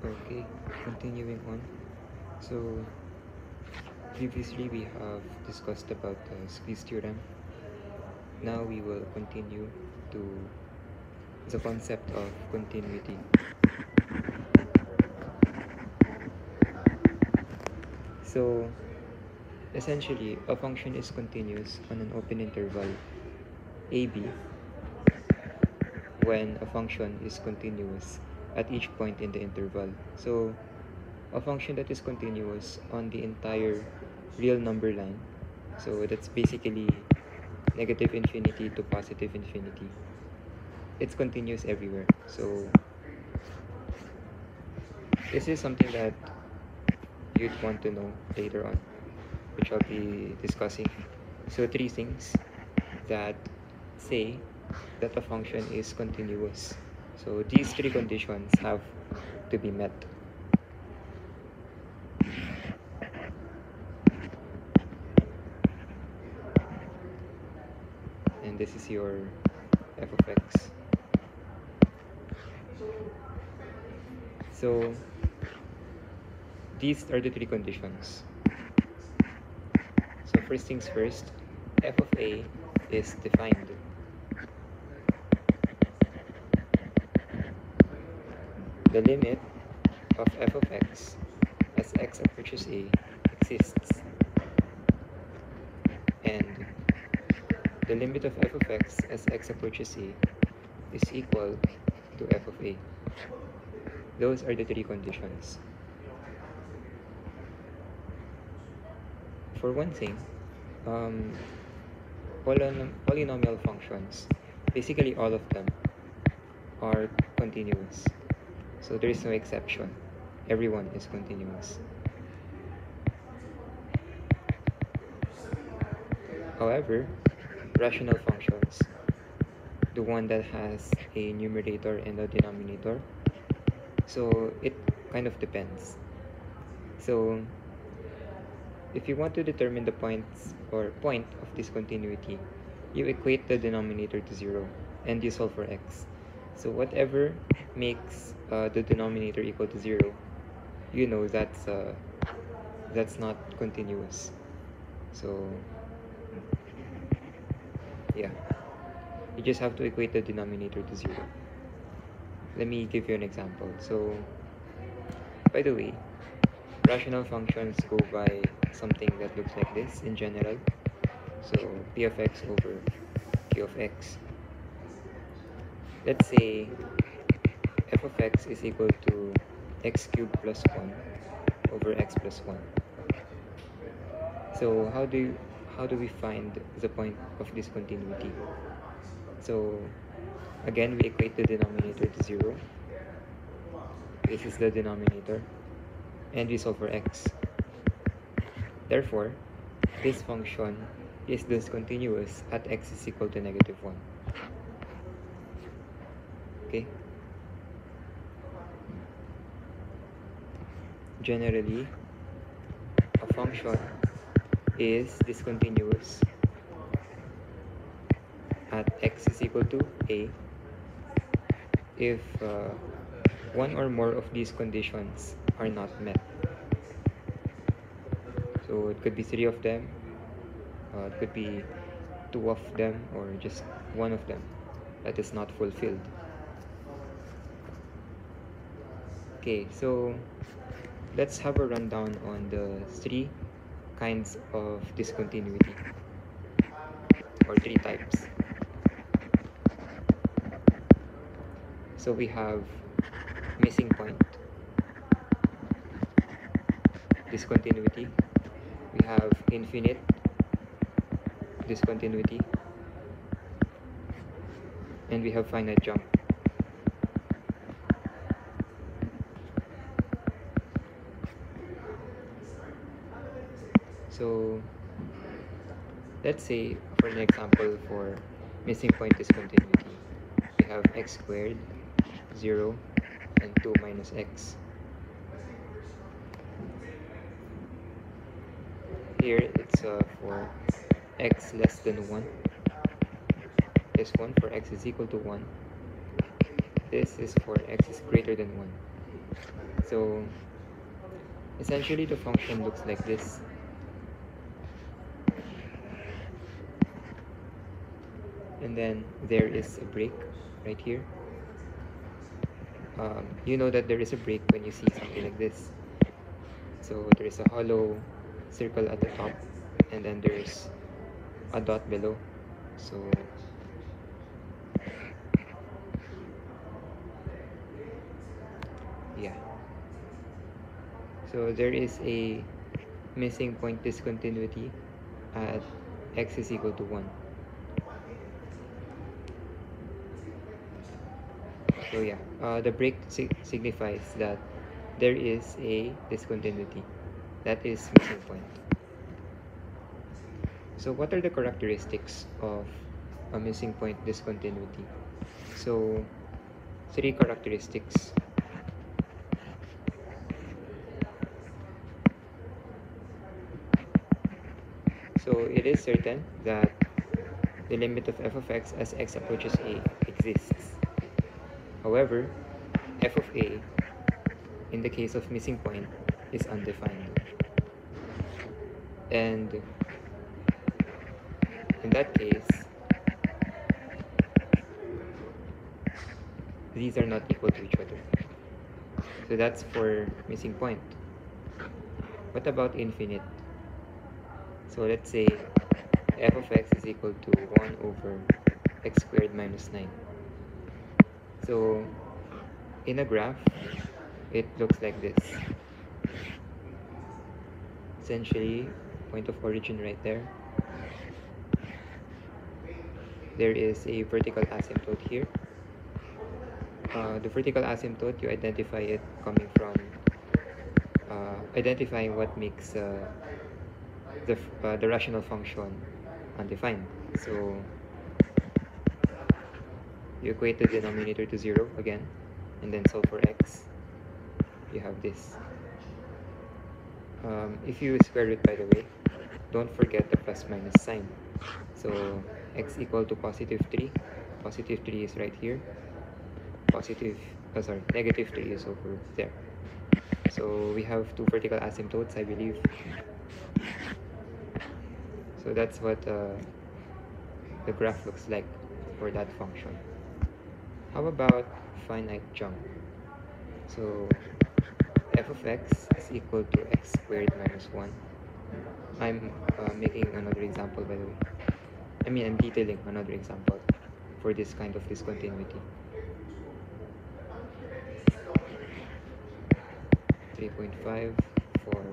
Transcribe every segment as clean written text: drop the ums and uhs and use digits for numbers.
Okay, continuing on. So, previously we have discussed about the squeeze theorem. Now we will continue to the concept of continuity. So, essentially, a function is continuous on an open interval AB when a function is continuous at each point in the interval. So, a function that is continuous on the entire real number line, so that's basically negative infinity to positive infinity, it's continuous everywhere. So this is something that you'd want to know later on, which I'll be discussing. So three things that say that a function is continuous. So these three conditions have to be met. And this is your f of x. So these are the three conditions. So first things first, f of a is defined. The limit of f of x as x approaches a exists, and the limit of f of x as x approaches a is equal to f of a. Those are the three conditions. For one thing, um, polynomial functions, basically all of them, are continuous. So there is no exception. Everyone is continuous. However, rational functions, the one that has a numerator and a denominator, so it kind of depends. So if you want to determine the points or point of discontinuity, you equate the denominator to 0 and you solve for x. So whatever makes the denominator equal to 0, you know that's not continuous. So yeah, you just have to equate the denominator to 0. Let me give you an example. So by the way, rational functions go by something that looks like this in general. So p of x over q of x. Let's say f of x is equal to x cubed plus 1 over x plus 1. So how do we find the point of discontinuity? So again, we equate the denominator to 0. This is the denominator, and we solve for x. Therefore, this function is discontinuous at x is equal to negative 1. Okay? Generally, a function is discontinuous at x is equal to a if one or more of these conditions are not met. So it could be 3 of them, it could be 2 of them, or just 1 of them that is not fulfilled. Okay, so let's have a rundown on the 3 kinds of discontinuity, or 3 types. So we have missing point discontinuity, we have infinite discontinuity, and we have finite jump. So let's say for an example for missing point discontinuity, we have x squared, 0, and 2 minus x. Here it's for x less than 1. This one for x is equal to 1. This is for x is greater than 1. So essentially the function looks like this. And then there is a break right here. You know that there is a break when you see something like this. So there is a hollow circle at the top, and then there's a dot below. So yeah. So there is a missing point discontinuity at x is equal to 1. So yeah, the break signifies that there is a discontinuity, that is missing point. So what are the characteristics of a missing point discontinuity? So 3 characteristics. So it is certain that the limit of f of x as x approaches a exists. However, f of a in the case of missing point is undefined. And in that case, these are not equal to each other. So that's for missing point. What about infinite? So let's say f of x is equal to 1 over x squared minus 9. So in a graph, it looks like this. Essentially, point of origin right there. There is a vertical asymptote here. The vertical asymptote, you identify it coming from identifying what makes the rational function undefined. So you equate the denominator to 0 again, and then solve for x. You have this. If you square root, by the way, don't forget the plus minus sign. So x equal to positive 3. Positive 3 is right here. Negative 3 is over there. So we have 2 vertical asymptotes, I believe. So that's what the graph looks like for that function. How about finite jump? So f of x is equal to x squared minus 1. I'm making another example, by the way. I'm detailing another example for this kind of discontinuity. 3.5 for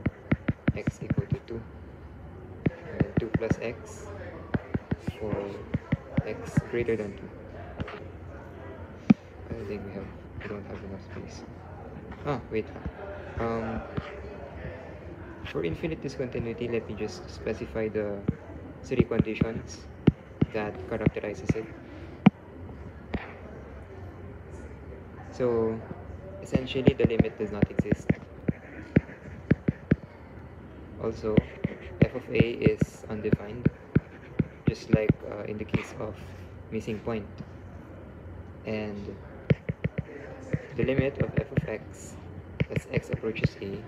x equal to 2. And then 2 plus x for x greater than 2. I think we don't have enough space. Wait. For infinite discontinuity, let me just specify the 3 conditions that characterizes it. So essentially the limit does not exist. Also, f of a is undefined, just like in the case of missing point. And the limit of f of x as x approaches a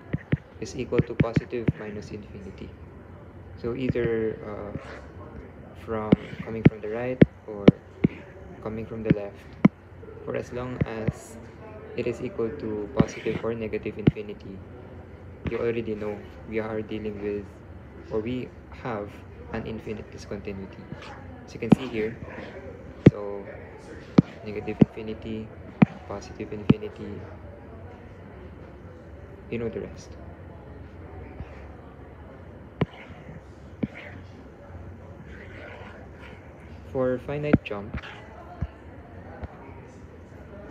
is equal to positive minus infinity. So either coming from the right or coming from the left, for as long as it is equal to positive or negative infinity, you already know we are dealing with, or we have an infinite discontinuity. As you can see here, so negative infinity, positive infinity, you know the rest. For finite jump,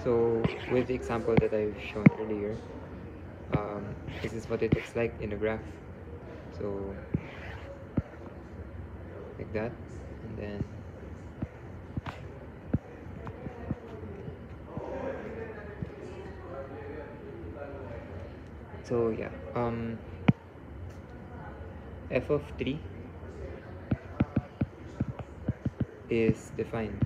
so with the example that I've shown earlier, this is what it looks like in the graph. So like that, and then so yeah, f of 3 is defined